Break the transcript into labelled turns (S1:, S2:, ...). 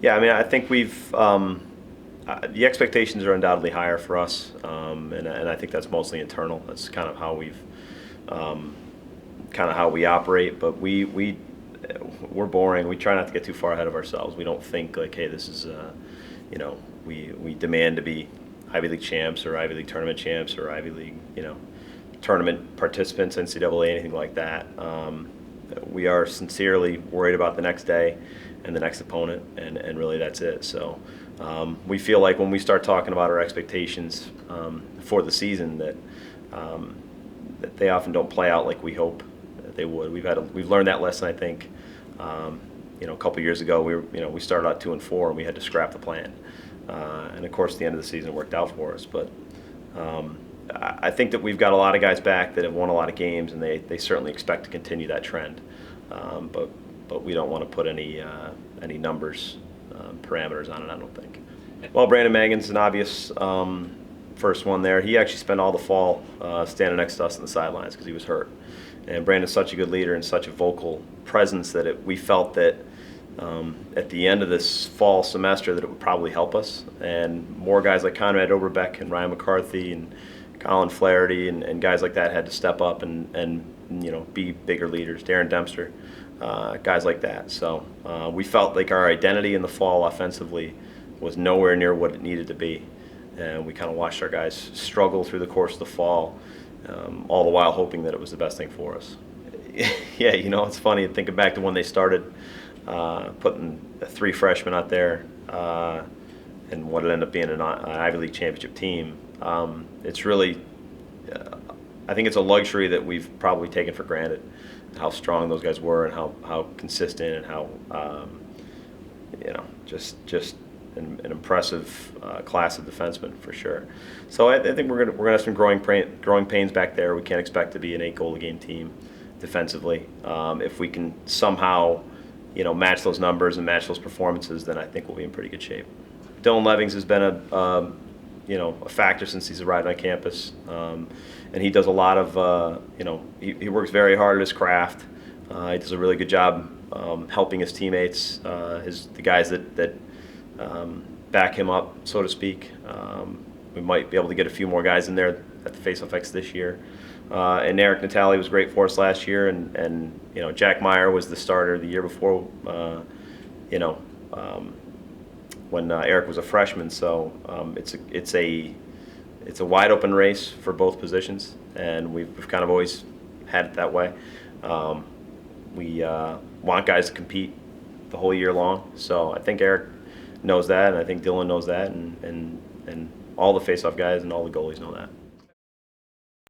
S1: Yeah, I mean, I think the expectations are undoubtedly higher for us, and I think that's mostly internal. That's kind of how um, we operate. But we're boring. We try not to get too far ahead of ourselves. We don't think like, hey, this is, we demand to be Ivy League champs or Ivy League tournament champs or Ivy League, tournament participants, NCAA, anything like that. We are sincerely worried about the next day and the next opponent, and really that's it. So we feel like when we start talking about our expectations for the season, that they often don't play out like we hope that they would. We've learned that lesson, I think. A couple years ago, we started out 2-4, and we had to scrap the plan. And of course, the end of the season worked out for us. But I think that we've got a lot of guys back that have won a lot of games, and they certainly expect to continue that trend. But we don't want to put any numbers, parameters on it, I don't think. Well, Brandon Magan's an obvious first one there. He actually spent all the fall standing next to us on the sidelines because he was hurt. And Brandon's such a good leader and such a vocal presence that we felt that at the end of this fall semester that it would probably help us. And more guys like Conrad Oberbeck and Ryan McCarthy and Colin Flaherty and guys like that had to step up and be bigger leaders. Darren Dempster, guys like that. So we felt like our identity in the fall offensively was nowhere near what it needed to be. And we kind of watched our guys struggle through the course of the fall, all the while hoping that it was the best thing for us. Yeah, it's funny thinking back to when they started putting 3 freshmen out there and what it ended up being an Ivy League championship team. It's really, I think it's a luxury that we've probably taken for granted, how strong those guys were and how consistent and how, just an impressive class of defensemen for sure. So I think we're gonna have some growing pains back there. We can't expect to be an 8-goal-a-game team defensively. If we can somehow, match those numbers and match those performances, then I think we'll be in pretty good shape. Dylan Levings has been a factor since he's arrived on campus, and he does a lot of, he works very hard at his craft. He does a really good job helping his teammates, the guys that back him up, so to speak. We might be able to get a few more guys in there at the Face-Off X this year. And Eric Natali was great for us last year, and Jack Meyer was the starter the year before, when Eric was a freshman. So it's a wide open race for both positions, and we've kind of always had it that way. We want guys to compete the whole year long. So I think Eric knows that, and I think Dylan knows that, and all the face-off guys and all the goalies know that.